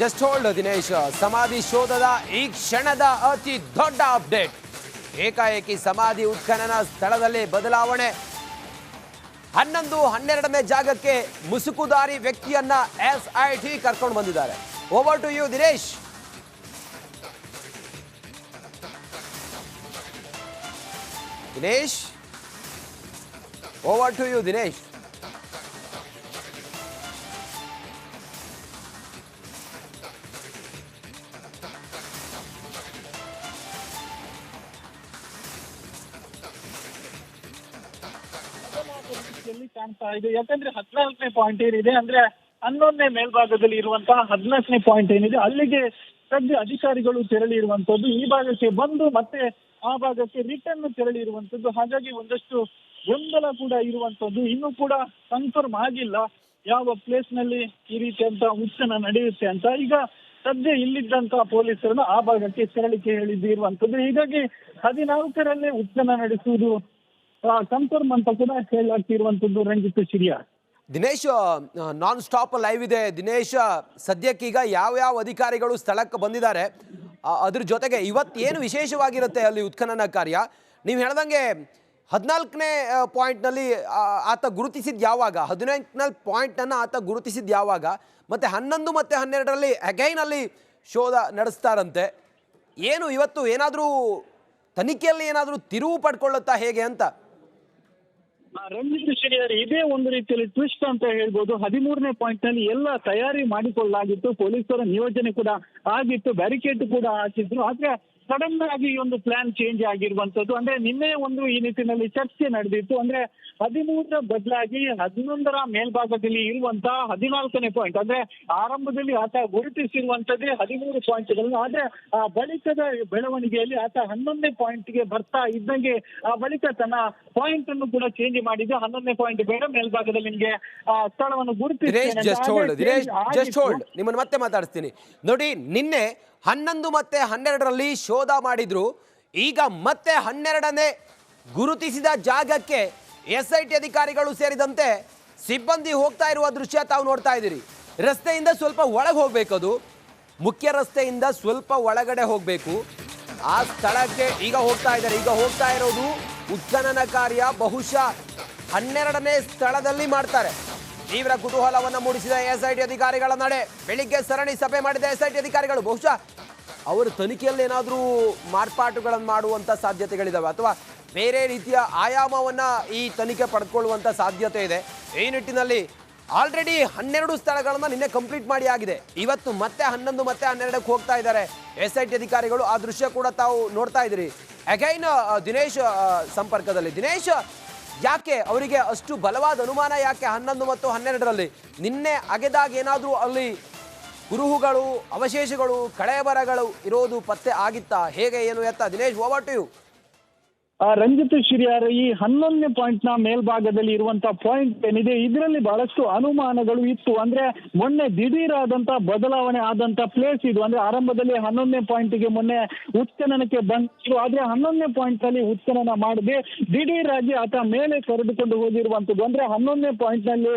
Just hold Dinesh. ಸಮಾಧಿ ಶೋಧದ ಈ ಕ್ಷಣದ ಅತಿ ದೊಡ್ಡ ಅಪ್ಡೇಟ್. ಏಕಾಏಕಿ ಸಮಾಧಿ ಉತ್ಖನನ ಸ್ಥಳದಲ್ಲಿ ಬದಲಾವಣೆ. 11, 12ನೇ ಜಾಗಕ್ಕೆ ಮುಸುಕುದಾರಿ ವ್ಯಕ್ತಿಯನ್ನ SIT ಕರ್ಕೊಂಡು ಬಂದಿದ್ದಾರೆ. Over to you Dinesh. Over to you Dinesh. ಕಾಣ್ತಾ ಇದೆ. ಯಾಕಂದ್ರೆ 14ನೇ ಪಾಯಿಂಟ್ ಏನಿದೆ ಅಂದ್ರೆ 11ನೇ ಮೇಲ್ಭಾಗದಲ್ಲಿ ಇರುವಂತಹ 14ನೇ ಪಾಯಿಂಟ್ ಏನಿದೆ ಅಲ್ಲಿಗೆ ಸದ್ಯ ಅಧಿಕಾರಿಗಳು ತೆರಳಿ ಇರುವಂತದ್ದು. ಈ ಭಾಗಕ್ಕೆ ಬಂದು ಮತ್ತೆ ಆ ಭಾಗಕ್ಕೆ ರಿಟರ್ನ್ ತೆರಳಿ ಇರುವಂತದ್ದು. ಹಾಗಾಗಿ ಒಂದಷ್ಟು ಗೊಂದಲ ಕೂಡ ಇರುವಂತದ್ದು. ಇನ್ನೂ ಕೂಡ ಕನ್ಫರ್ಮ್ ಆಗಿಲ್ಲ ಯಾವ ಪ್ಲೇಸ್ ನಲ್ಲಿ ಈ ರೀತಿಯಂತ ಉತ್ಖನನ ನಡೆಯುತ್ತೆ ಅಂತ. ಈಗ ಸದ್ಯ ಇಲ್ಲಿದ್ದಂತ ಪೊಲೀಸರನ್ನು ಆ ಭಾಗಕ್ಕೆ ತೆರಳಿಕೆ ಹೇಳಿರುವಂತದ್ದು. ಹೀಗಾಗಿ 14ರಲ್ಲೇ ಉತ್ಖನನ ನಡೆಸುವುದು ಕನ್ಫರ್ಮ್ ಅಂತ ಕೂಡ ಹೇಳಲಾಗ್ತಿರುವಂತದ್ದು. Ranjith Shiriyar. Dinesh, nonstop live ಇದೆ ದಿನೇಶ್. ಸದ್ಯಕ್ಕೀಗ ಯಾವ ಅಧಿಕಾರಿಗಳು ಸ್ಥಳಕ್ಕೆ ಬಂದಿದ್ದಾರೆ, ಅದ್ರ ಜೊತೆಗೆ ಇವತ್ತೇನು ವಿಶೇಷವಾಗಿರುತ್ತೆ ಅಲ್ಲಿ ಉತ್ಖನನ ಕಾರ್ಯ? ನೀವು ಹೇಳ್ದಂಗೆ 14ನೇ ಪಾಯಿಂಟ್ನಲ್ಲಿ ಆತ ಗುರುತಿಸಿದ್ದು ಯಾವಾಗ, 14ನೇ ಪಾಯಿಂಟನ್ನು ಆತ ಗುರುತಿಸಿದ್ದು ಯಾವಾಗ, ಮತ್ತು 11 ಮತ್ತು 12ರಲ್ಲಿ ಅಗೈನ್ ಅಲ್ಲಿ ಶೋಧ ನಡೆಸ್ತಾರಂತೆ. ಏನು ಇವತ್ತು ಏನಾದರೂ ತನಿಖೆಯಲ್ಲಿ ಏನಾದರೂ ತಿರುವು ಪಡ್ಕೊಳ್ಳುತ್ತಾ ಹೇಗೆ ಅಂತ? ರಂಜಿತ್ ಶಿರಿಯಾರ್, ಇದೇ ಒಂದು ರೀತಿಯಲ್ಲಿ ಟ್ವಿಸ್ಟ್ ಅಂತ ಹೇಳ್ಬೋದು. 13ನೇ ಪಾಯಿಂಟ್ ನಲ್ಲಿ ಎಲ್ಲ ತಯಾರಿ ಮಾಡಿಕೊಳ್ಳಲಾಗಿತ್ತು, ಪೊಲೀಸರ ನಿಯೋಜನೆ ಕೂಡ ಆಗಿತ್ತು, ಬ್ಯಾರಿಕೇಡ್ ಕೂಡ ಹಾಕಿದ್ರು. ಆದ್ರೆ ಸಡನ್ ಆಗಿ ಈ ಒಂದು ಪ್ಲಾನ್ ಚೇಂಜ್ ಆಗಿರುವಂತದ್ದು. ಅಂದ್ರೆ ನಿನ್ನೆ ಒಂದು ಈ ನಿಟ್ಟಿನಲ್ಲಿ ಚರ್ಚೆ ನಡೆದಿತ್ತು. ಅಂದ್ರೆ 13ರ ಬದಲಾಗಿ 11ರ ಮೇಲ್ಭಾಗದಲ್ಲಿ ಇರುವಂತಹ 14ನೇ ಪಾಯಿಂಟ್, ಅಂದ್ರೆ ಆರಂಭದಲ್ಲಿ ಆತ ಗುರುತಿಸಿರುವಂತದ್ದೇ 13 ಪಾಯಿಂಟ್ಗಳನ್ನು. ಆದ್ರೆ ಆ ಬಳಿಕದ ಬೆಳವಣಿಗೆಯಲ್ಲಿ ಆತ 11ನೇ ಪಾಯಿಂಟ್ಗೆ ಬರ್ತಾ ಇದ್ದಂಗೆ ಆ ಬಳಿಕ ತನ್ನ ಪಾಯಿಂಟ್ ಅನ್ನು ಕೂಡ ಚೇಂಜ್ ಮಾಡಿದ್ದು. 11ನೇ ಪಾಯಿಂಟ್ ಬೇಡ, ಮೇಲ್ಭಾಗದಲ್ಲಿ ನಿಮ್ಗೆ ಆ ಸ್ಥಳವನ್ನು ಗುರುತಿಸ್ತೇನೆ. ನಿಮ್ಮನ್ನು ಮತ್ತೆ ಮಾತಾಡಿಸ್ತೀನಿ ನೋಡಿ. ನಿನ್ನೆ 11 ಮತ್ತೆ 12ರಲ್ಲಿ ಶೋಧ ಮಾಡಿದ್ರು. ಈಗ ಮತ್ತೆ 12ನೇ ಗುರುತಿಸಿದ ಜಾಗಕ್ಕೆ SIT ಅಧಿಕಾರಿಗಳು ಸೇರಿದಂತೆ ಸಿಬ್ಬಂದಿ ಹೋಗ್ತಾ ಇರುವ ದೃಶ್ಯ ತಾವು ನೋಡ್ತಾ ಇದ್ದೀರಿ. ರಸ್ತೆಯಿಂದ ಸ್ವಲ್ಪ ಒಳಗೆ ಹೋಗ್ಬೇಕು, ಅದು ಮುಖ್ಯ ರಸ್ತೆಯಿಂದ ಸ್ವಲ್ಪ ಒಳಗಡೆ ಹೋಗಬೇಕು. ಆ ಸ್ಥಳಕ್ಕೆ ಈಗ ಹೋಗ್ತಾ ಇದ್ದಾರೆ. ಈಗ ಹೋಗ್ತಾ ಇರೋದು ಉತ್ಖನನ ಕಾರ್ಯ ಬಹುಶಃ 12ನೇ ಸ್ಥಳದಲ್ಲಿ ಮಾಡ್ತಾರೆ. ತೀವ್ರ ಕುತೂಹಲವನ್ನು ಮೂಡಿಸಿದ SIT ಅಧಿಕಾರಿಗಳ ನಡೆ. ಬೆಳಿಗ್ಗೆ ಸರಣಿ ಸಭೆ ಮಾಡಿದ SIT ಅಧಿಕಾರಿಗಳು ಬಹುಶಃ ಅವರು ತನಿಖೆಯಲ್ಲಿ ಏನಾದರೂ ಮಾರ್ಪಾಟುಗಳನ್ನು ಮಾಡುವಂಥ ಸಾಧ್ಯತೆಗಳಿದ್ದಾವೆ ಅಥವಾ ಬೇರೆ ರೀತಿಯ ಆಯಾಮವನ್ನು ಈ ತನಿಖೆ ಪಡ್ಕೊಳ್ಳುವಂಥ ಸಾಧ್ಯತೆ ಇದೆ. ಈ ನಿಟ್ಟಿನಲ್ಲಿ ಆಲ್ರೆಡಿ 12 ಸ್ಥಳಗಳನ್ನು ನಿನ್ನೆ ಕಂಪ್ಲೀಟ್ ಮಾಡಿ ಆಗಿದೆ. ಇವತ್ತು ಮತ್ತೆ 11 ಮತ್ತೆ 12ಕ್ಕೆ ಹೋಗ್ತಾ ಇದ್ದಾರೆ SIT ಅಧಿಕಾರಿಗಳು. ಆ ದೃಶ್ಯ ಕೂಡ ತಾವು ನೋಡ್ತಾ ಇದ್ದೀರಿ. ಅಗೈನ್ ದಿನೇಶ್ ಸಂಪರ್ಕದಲ್ಲಿ. ದಿನೇಶ್, ಯಾಕೆ ಅವರಿಗೆ ಅಷ್ಟು ಬಲವಾದ ಅನುಮಾನ? ಯಾಕೆ 11 ಮತ್ತು 12ರಲ್ಲಿ ನಿನ್ನೆ ಅಗೆದಾಗ ಏನಾದರೂ ಅಲ್ಲಿ ಕುರುಹುಗಳು, ಅವಶೇಷಗಳು, ಕಳೆಬರಗಳು ಇರೋದು ಪತ್ತೆ ಆಗಿತ್ತಾ? ಹೇಗೆ ಏನು ಎತ್ತ? Dinesh, over to you. Ranjith Shiriyar, ಈ 11ನೇ ಪಾಯಿಂಟ್ ನ ಮೇಲ್ಭಾಗದಲ್ಲಿ ಇರುವಂತಹ ಪಾಯಿಂಟ್ ಏನಿದೆ ಇದರಲ್ಲಿ ಬಹಳಷ್ಟು ಅನುಮಾನಗಳು ಇತ್ತು. ಅಂದ್ರೆ ಮೊನ್ನೆ ದಿಢೀರ್ ಆದಂತ ಬದಲಾವಣೆ ಆದಂತ ಪ್ಲೇಸ್ ಇದು. ಅಂದ್ರೆ ಆರಂಭದಲ್ಲಿ 11ನೇ ಪಾಯಿಂಟ್ಗೆ ಮೊನ್ನೆ ಉತ್ಖನನಕ್ಕೆ ಬಂದ್ರು. ಆದ್ರೆ 11ನೇ ಪಾಯಿಂಟ್ ನಲ್ಲಿ ಉತ್ಖನನ ಮಾಡದೆ ದಿಢೀರ್ ಆಗಿ ಆತ ಮೇಲೆ ಕರೆದುಕೊಂಡು ಹೋಗಿರುವಂತದ್ದು. ಅಂದ್ರೆ 11ನೇ ಪಾಯಿಂಟ್ ನಲ್ಲಿ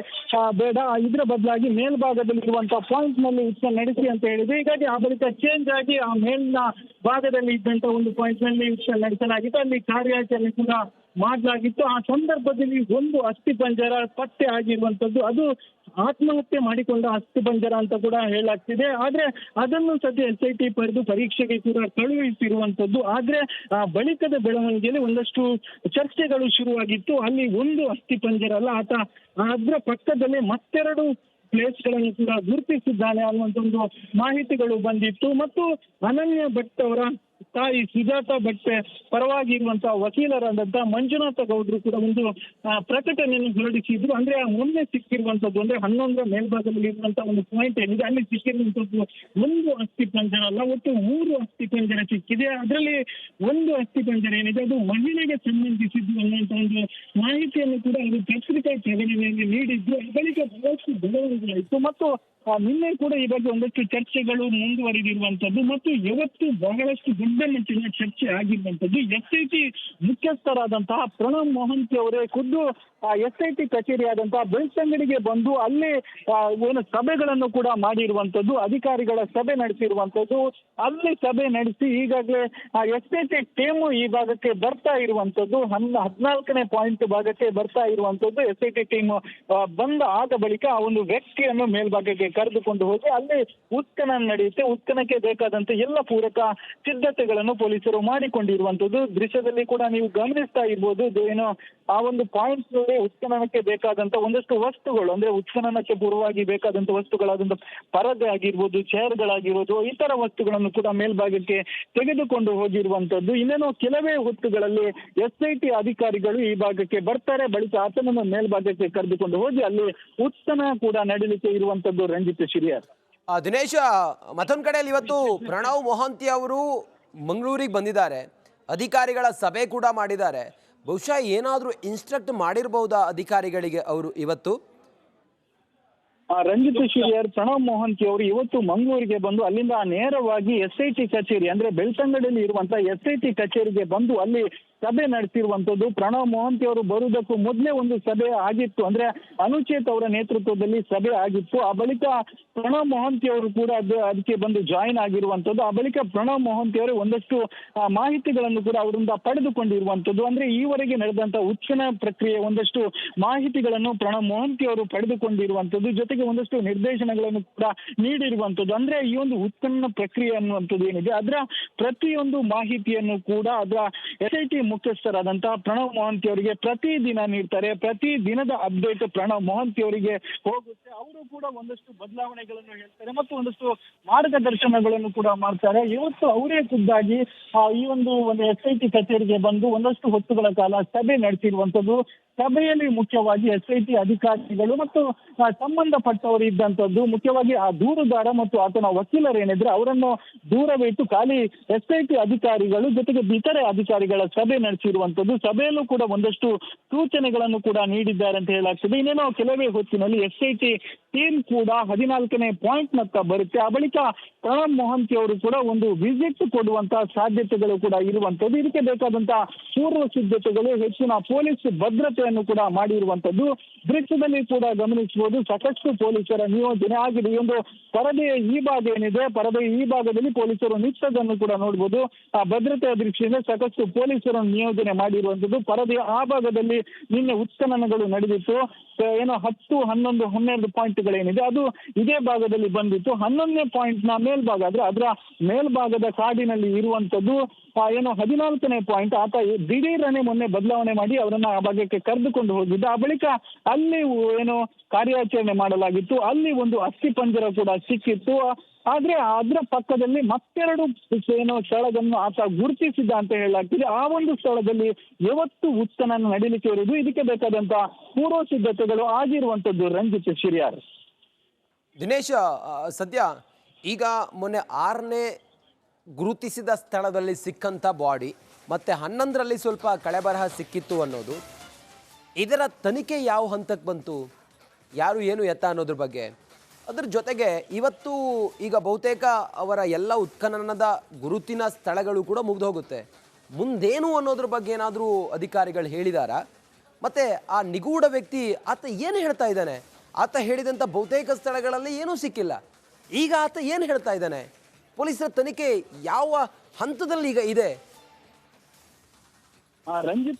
ಬೇಡ, ಇದ್ರ ಬದಲಾಗಿ ಮೇಲ್ಭಾಗದಲ್ಲಿ ಇರುವಂತಹ ಪಾಯಿಂಟ್ ನಲ್ಲಿ ಉತ್ಖನನ ನಡೆಸಿ ಅಂತ ಹೇಳಿದ್ರು. ಹೀಗಾಗಿ ಆ ಬಳಿಕ ಚೇಂಜ್ ಆಗಿ ಆ ಮೇಲಿನ ಭಾಗದಲ್ಲಿ ಇದ್ದಂತ ಒಂದು ಪಾಯಿಂಟ್ ನಲ್ಲಿ ಉತ್ಖನನ ನಡೆಸಲಾಗಿತ್ತು. ಅಲ್ಲಿ ಕಾರ್ಯಾಚರಣೆ ಕೂಡ ಮಾಡಲಾಗಿತ್ತು. ಆ ಸಂದರ್ಭದಲ್ಲಿ ಒಂದು ಅಸ್ಥಿ ಪಂಜರ ಪತ್ತೆ ಆಗಿರುವಂತದ್ದು. ಅದು ಆತ್ಮಹತ್ಯೆ ಮಾಡಿಕೊಂಡ ಅಸ್ಥಿ ಪಂಜರ ಅಂತ ಕೂಡ ಹೇಳಲಾಗ್ತಿದೆ. ಆದ್ರೆ ಅದನ್ನು ಸದ್ಯ SIT ಪಡೆದು ಪರೀಕ್ಷೆಗೆ ಕೂಡ ಕಳುಹಿಸಿರುವಂತದ್ದು. ಆದ್ರೆ ಆ ಬಳಿಕದ ಬೆಳವಣಿಗೆಯಲ್ಲಿ ಒಂದಷ್ಟು ಚರ್ಚೆಗಳು ಶುರುವಾಗಿತ್ತು. ಅಲ್ಲಿ ಒಂದು ಅಸ್ಥಿ ಪಂಜರ ಅಲ್ಲ, ಆತ ಅದರ ಪಕ್ಕದಲ್ಲೇ ಮತ್ತೆರಡು ಪ್ಲೇಸ್ಗಳನ್ನು ಕೂಡ ಗುರುತಿಸಿದ್ದಾನೆ ಅನ್ನುವಂಥ ಒಂದು ಮಾಹಿತಿಗಳು ಬಂದಿತ್ತು. ಮತ್ತು ಅನನ್ಯ ಭಟ್ ಅವರ ತಾಯಿ ಸುಜಾತಾ ಭಟ್ ಪರವಾಗಿ ಇರುವಂತಹ ವಕೀಲರಾದಂತಹ ಮಂಜುನಾಥ ಗೌಡ್ರು ಕೂಡ ಒಂದು ಪ್ರಕಟಣೆಯನ್ನು ಹೊರಡಿಸಿದ್ರು. ಅಂದ್ರೆ ಮೊನ್ನೆ ಸಿಕ್ಕಿರುವಂತದ್ದು, ಅಂದ್ರೆ 11ರ ಮೇಲ್ಭಾಗದಲ್ಲಿ ಇರುವಂತಹ ಒಂದು ಪಾಯಿಂಟ್ ಏನಿದೆ ಅಲ್ಲಿ ಸಿಕ್ಕಿರುವಂತದ್ದು ಒಂದು ಅಸ್ಥಿ ಪಂಜರ ಅಲ್ಲ, ಒಟ್ಟು 3 ಅಸ್ಥಿ ಪಂಜರ ಸಿಕ್ಕಿದೆ. ಅದರಲ್ಲಿ ಒಂದು ಅಸ್ಥಿ ಪಂಜರ ಏನಿದೆ ಅದು ಮಹಿಳೆಗೆ ಸಂಬಂಧಿಸಿದ್ದು ಅನ್ನುವಂತ ಒಂದು ಮಾಹಿತಿಯನ್ನು ಕೂಡ ಅವರು ಪತ್ರಿಕಾ ಪ್ರಕಟಣೆಯಲ್ಲಿ ನೀಡಿದ್ರು. ಬಳಿಕ ಬಹಳಷ್ಟು ಬೆಳವಣಿಗೆಯಾಯಿತು. ಮತ್ತು ನಿನ್ನೆ ಕೂಡ ಈ ಬಗ್ಗೆ ಒಂದಷ್ಟು ಚರ್ಚೆಗಳು ಮುಂದುವರಿದಿರುವಂತದ್ದು ಮತ್ತು ಇವತ್ತು ಬಹಳಷ್ಟು ದೊಡ್ಡ ಮಟ್ಟಿನ ಚರ್ಚೆ ಆಗಿರುವಂತದ್ದು. SIT ಮುಖ್ಯಸ್ಥರಾದಂತಹ ಪ್ರಣವ್ ಮೊಹಂತಿ ಅವರೇ ಖುದ್ದು SIT ಕಚೇರಿ ಆದಂತಹ ಬೆಳ್ತಂಗಡಿಗೆ ಬಂದು ಅಲ್ಲಿ ಏನು ಸಭೆಗಳನ್ನು ಕೂಡ ಮಾಡಿರುವಂತದ್ದು, ಅಧಿಕಾರಿಗಳ ಸಭೆ ನಡೆಸಿರುವಂತದ್ದು. ಅಲ್ಲಿ ಸಭೆ ನಡೆಸಿ ಈಗಾಗಲೇ SIT ಟೀಮು ಈ ಭಾಗಕ್ಕೆ ಬರ್ತಾ ಇರುವಂತದ್ದು, 14ನೇ ಪಾಯಿಂಟ್ ಭಾಗಕ್ಕೆ ಬರ್ತಾ ಇರುವಂತದ್ದು. SIT ಟೀಮ್ ಬಂದ ಆದ ಬಳಿಕ ಆ ಒಂದು ವ್ಯಕ್ತಿಯನ್ನು ಮೇಲ್ಭಾಗಕ್ಕೆ ಕರೆದುಕೊಂಡು ಹೋಗಿ ಅಲ್ಲಿ ಉತ್ಖನನ ನಡೆಯುತ್ತೆ. ಉತ್ಖನಕ್ಕೆ ಬೇಕಾದಂತೆ ಎಲ್ಲ ಪೂರಕ ಸಿದ್ಧತೆಗಳನ್ನು ಪೊಲೀಸರು ಮಾಡಿಕೊಂಡಿರುವಂತದ್ದು. ದೃಶ್ಯದಲ್ಲಿ ಕೂಡ ನೀವು ಗಮನಿಸ್ತಾ ಇರ್ಬೋದು. ಏನು ಆ ಒಂದು ಪಾಯಿಂಟ್ ನಲ್ಲಿ ಉತ್ಖನನಕ್ಕೆ ಬೇಕಾದಂತ ಒಂದಷ್ಟು ವಸ್ತುಗಳು, ಅಂದ್ರೆ ಉತ್ಖನನಕ್ಕೆ ಪೂರ್ವವಾಗಿ ಬೇಕಾದಂತ ವಸ್ತುಗಳಾದಂತ ಪರದೆ ಆಗಿರ್ಬೋದು, ಚೇರ್ಗಳಾಗಿರ್ಬೋದು, ಇತರ ವಸ್ತುಗಳನ್ನು ಕೂಡ ಮೇಲ್ಭಾಗಕ್ಕೆ ತೆಗೆದುಕೊಂಡು ಹೋಗಿರುವಂತದ್ದು. ಇನ್ನೇನು ಕೆಲವೇ ಹೊತ್ತುಗಳಲ್ಲಿ SIT ಅಧಿಕಾರಿಗಳು ಈ ಭಾಗಕ್ಕೆ ಬರ್ತಾರೆ. ಬಳಿಕ ಆತನನ್ನು ಮೇಲ್ಭಾಗಕ್ಕೆ ಕರೆದುಕೊಂಡು ಹೋಗಿ ಅಲ್ಲಿ ಉತ್ಖನನ ಕೂಡ ನಡೀಲಿಕ್ಕೆ ಇರುವಂತದ್ದು. ರಂಜಿತ್ ಶಿರಿಯಾರ್. ದಿನೇಶ, ಮತ್ತೊಂದು ಕಡೆಯಲ್ಲಿ ಇವತ್ತು ಪ್ರಣವ್ ಮೊಹಂತಿ ಅವರು ಮಂಗಳೂರಿಗೆ ಬಂದಿದ್ದಾರೆ, ಅಧಿಕಾರಿಗಳ ಸಭೆ ಕೂಡ ಮಾಡಿದ್ದಾರೆ. ಬಹುಶಃ ಏನಾದರೂ ಇನ್ಸ್ಟ್ರಕ್ಟ್ ಮಾಡಿರಬಹುದಾ ಅಧಿಕಾರಿಗಳಿಗೆ ಅವರು ಇವತ್ತು? ರಂಜಿತ್ ಶಿರಿಯಾರ್, ಪ್ರಣವ್ ಮೊಹಂತಿ ಅವರು ಇವತ್ತು ಮಂಗಳೂರಿಗೆ ಬಂದು ಅಲ್ಲಿಂದ ನೇರವಾಗಿ SIT ಕಚೇರಿ ಅಂದ್ರೆ ಬೆಳ್ತಂಗಡಿಯಲ್ಲಿ ಇರುವಂತಹ SIT ಕಚೇರಿಗೆ ಬಂದು ಅಲ್ಲಿ ಸಭೆ ನಡೆಸಿರುವಂತದ್ದು. ಪ್ರಣವ್ ಮೊಹಂತಿ ಅವರು ಬರುವುದಕ್ಕೂ ಮೊದಲೇ ಒಂದು ಸಭೆ ಆಗಿತ್ತು, ಅಂದ್ರೆ ಅನುಚೇತ್ ಅವರ ನೇತೃತ್ವದಲ್ಲಿ ಸಭೆ ಆಗಿತ್ತು. ಆ ಬಳಿಕ ಪ್ರಣವ್ ಮೊಹಂತಿ ಅವರು ಕೂಡ ಅದಕ್ಕೆ ಬಂದು ಜಾಯಿನ್ ಆಗಿರುವಂತದ್ದು. ಆ ಬಳಿಕ ಪ್ರಣವ್ ಮೊಹಂತಿ ಅವರು ಒಂದಷ್ಟು ಮಾಹಿತಿಗಳನ್ನು ಕೂಡ ಅವರಿಂದ ಪಡೆದುಕೊಂಡಿರುವಂತದ್ದು. ಅಂದ್ರೆ ಈವರೆಗೆ ನಡೆದಂತಹ ಉತ್ಖನನ ಪ್ರಕ್ರಿಯೆ ಒಂದಷ್ಟು ಮಾಹಿತಿಗಳನ್ನು ಪ್ರಣವ್ ಮೊಹಂತಿ ಅವರು ಪಡೆದುಕೊಂಡಿರುವಂತದ್ದು. ಜೊತೆಗೆ ಒಂದಷ್ಟು ನಿರ್ದೇಶನಗಳನ್ನು ಕೂಡ ನೀಡಿರುವಂತದ್ದು. ಅಂದ್ರೆ ಈ ಒಂದು ಉತ್ಖನನ ಪ್ರಕ್ರಿಯೆ ಅನ್ನುವಂಥದ್ದು ಏನಿದೆ ಅದರ ಪ್ರತಿಯೊಂದು ಮಾಹಿತಿಯನ್ನು ಕೂಡ ಅದರ SIT ಮುಖ್ಯಸ್ಥರಾದಂತಹ ಪ್ರಣವ್ ಮೊಹಂತಿ ಅವರಿಗೆ ಪ್ರತಿದಿನ ನೀಡ್ತಾರೆ. ಪ್ರತಿ ದಿನದ ಅಪ್ಡೇಟ್ ಪ್ರಣವ್ ಮೊಹಂತಿ ಅವರಿಗೆ ಹೋಗುತ್ತೆ. ಅವರು ಕೂಡ ಒಂದಷ್ಟು ಬದಲಾವಣೆಗಳನ್ನು ಹೇಳ್ತಾರೆ ಮತ್ತು ಒಂದಷ್ಟು ಮಾರ್ಗದರ್ಶನಗಳನ್ನು ಕೂಡ ಮಾಡ್ತಾರೆ. ಇವತ್ತು ಅವರೇ ಖುದ್ದಾಗಿ ಈ ಒಂದು SIT ಕಚೇರಿಗೆ ಬಂದು ಒಂದಷ್ಟು ಹೊತ್ತುಗಳ ಕಾಲ ಸಭೆ ನಡೆಸಿರುವಂತದ್ದು. ಸಭೆಯಲ್ಲಿ ಮುಖ್ಯವಾಗಿ SIT ಅಧಿಕಾರಿಗಳು ಮತ್ತು ಸಂಬಂಧಪಟ್ಟವರು ಇದ್ದಂಥದ್ದು, ಮುಖ್ಯವಾಗಿ ಆ ದೂರುದಾರ ಮತ್ತು ಆತನ ವಕೀಲರೇನಿದ್ರೆ ಅವರನ್ನು ದೂರವಿಟ್ಟು ಖಾಲಿ SIT ಅಧಿಕಾರಿಗಳು ಜೊತೆಗೆ ಇತರೆ ಅಧಿಕಾರಿಗಳ ಸಭೆ ನಡೆಸಿರುವಂತದ್ದು. ಸಭೆಯಲ್ಲೂ ಕೂಡ ಒಂದಷ್ಟು ಸೂಚನೆಗಳನ್ನು ಕೂಡ ನೀಡಿದ್ದಾರೆ ಅಂತ ಹೇಳಲಾಗ್ತದೆ. ಇನ್ನೇನೋ ಕೆಲವೇ ಹೊತ್ತಿನಲ್ಲಿ SIT ಟೀಮ್ ಕೂಡ 14ನೇ ಪಾಯಿಂಟ್ ನತ್ತ ಬರುತ್ತೆ. ಆ ಬಳಿಕ ಪ್ರಣವ್ ಮೊಹಂತಿ ಅವರು ಕೂಡ ಒಂದು ವಿಸಿಟ್ ಕೊಡುವಂತಹ ಸಾಧ್ಯತೆಗಳು ಕೂಡ ಇರುವಂತದ್ದು. ಇದಕ್ಕೆ ಬೇಕಾದಂತಹ ಪೂರ್ವ ಸಿದ್ಧತೆಗಳು, ಹೆಚ್ಚಿನ ಪೊಲೀಸ್ ಭದ್ರತೆಯನ್ನು ಕೂಡ ಮಾಡಿರುವಂತದ್ದು. ದೃಶ್ಯದಲ್ಲಿ ಕೂಡ ಗಮನಿಸಬಹುದು, ಸಾಕಷ್ಟು ಪೊಲೀಸರ ನಿಯೋಜನೆ ಆಗಿದೆ. ಈ ಒಂದು ಪರದೆಯ ಈ ಭಾಗ ಏನಿದೆ, ಪರದೆಯ ಈ ಭಾಗದಲ್ಲಿ ಪೊಲೀಸರು ನಿಂತದನ್ನು ಕೂಡ ನೋಡಬಹುದು. ಆ ಭದ್ರತೆಯ ದೃಷ್ಟಿಯಿಂದ ಸಾಕಷ್ಟು ಪೊಲೀಸರನ್ನು ನಿಯೋಜನೆ ಮಾಡಿರುವಂತದ್ದು. ಪರದೆಯ ಆ ಭಾಗದಲ್ಲಿ ನಿನ್ನೆ ಉತ್ಖನನಗಳು ನಡೆದಿತ್ತು. ಏನೋ 10, 11, 12 ಪಾಯಿಂಟ್ಗಳೇನಿದೆ ಅದು ಇದೇ ಭಾಗದಲ್ಲಿ ಬಂದಿತ್ತು. 11ನೇ ಪಾಯಿಂಟ್ ನ ಮೇಲ್ಭಾಗ ಆದ್ರೆ ಅದರ ಮೇಲ್ಭಾಗದ ಕಾಡಿನಲ್ಲಿ ಇರುವಂತದ್ದು ಏನು 14ನೇ ಪಾಯಿಂಟ್. ಆತ ದಿಢೀರನೆ ಮೊನ್ನೆ ಬದಲಾವಣೆ ಮಾಡಿ ಅವರನ್ನ ಆ ಭಾಗಕ್ಕೆ ಕರೆದುಕೊಂಡು ಹೋಗಿದ್ದ. ಆ ಬಳಿಕ ಅಲ್ಲಿ ಏನು ಕಾರ್ಯಾಚರಣೆ ಮಾಡಲಾಗಿತ್ತು. ಅಲ್ಲಿ ಒಂದು ಅಸ್ಥಿ ಪಂಜರ ಕೂಡ ಸಿಕ್ಕಿತ್ತು. ಆದ್ರೆ ಅದರ ಪಕ್ಕದಲ್ಲಿ ಮತ್ತೆರಡು ಏನೋ ಸ್ಥಳವನ್ನು ಆತ ಗುರುತಿಸಿದ್ದ ಅಂತ ಹೇಳಲಾಗ್ತಿದೆ. ಆ ಒಂದು ಸ್ಥಳದಲ್ಲಿ ಯಾವತ್ತು ಉತ್ಖನನ ನಡೀಲಿಕ್ಕೆ ಇರುವುದು, ಇದಕ್ಕೆ ಬೇಕಾದಂತ ಪೂರ್ವ ಸಿದ್ಧತೆಗಳು ಆಗಿರುವಂತದ್ದು. ರಂಜಿತ್ ಶಿರಿಯಾರ್. ದಿನೇಶ, ಸದ್ಯ ಈಗ ಮೊನ್ನೆ 6ನೇ ಗುರುತಿಸಿದ ಸ್ಥಳದಲ್ಲಿ ಸಿಕ್ಕಂಥ ಬಾಡಿ ಮತ್ತು 11ರಲ್ಲಿ ಸ್ವಲ್ಪ ಕಳೆಬರಹ ಸಿಕ್ಕಿತ್ತು ಅನ್ನೋದು, ಇದರ ತನಿಖೆ ಯಾವ ಹಂತಕ್ಕೆ ಬಂತು, ಯಾರು ಏನು ಎತ್ತ ಅನ್ನೋದ್ರ ಬಗ್ಗೆ, ಅದ್ರ ಜೊತೆಗೆ ಇವತ್ತು ಈಗ ಬಹುತೇಕ ಅವರ ಎಲ್ಲ ಉತ್ಖನನದ ಗುರುತಿನ ಸ್ಥಳಗಳು ಕೂಡ ಮುಗಿದು ಹೋಗುತ್ತೆ. ಮುಂದೇನು ಅನ್ನೋದ್ರ ಬಗ್ಗೆ ಏನಾದರೂ ಅಧಿಕಾರಿಗಳು ಹೇಳಿದಾರಾ? ಮತ್ತು ಆ ನಿಗೂಢ ವ್ಯಕ್ತಿ ಆತ ಏನು ಹೇಳ್ತಾ ಇದ್ದಾನೆ? ಆತ ಹೇಳಿದಂಥ ಬಹುತೇಕ ಸ್ಥಳಗಳಲ್ಲಿ ಏನೂ ಸಿಕ್ಕಿಲ್ಲ. ಈಗ ಆತ ಏನು ಹೇಳ್ತಾ ಇದ್ದಾನೆ? ಪೊಲೀಸರ ತನಿಖೆ ಯಾವ ಹಂತದಲ್ಲಿ ಈಗ ಇದೆ? ರಂಜಿತ್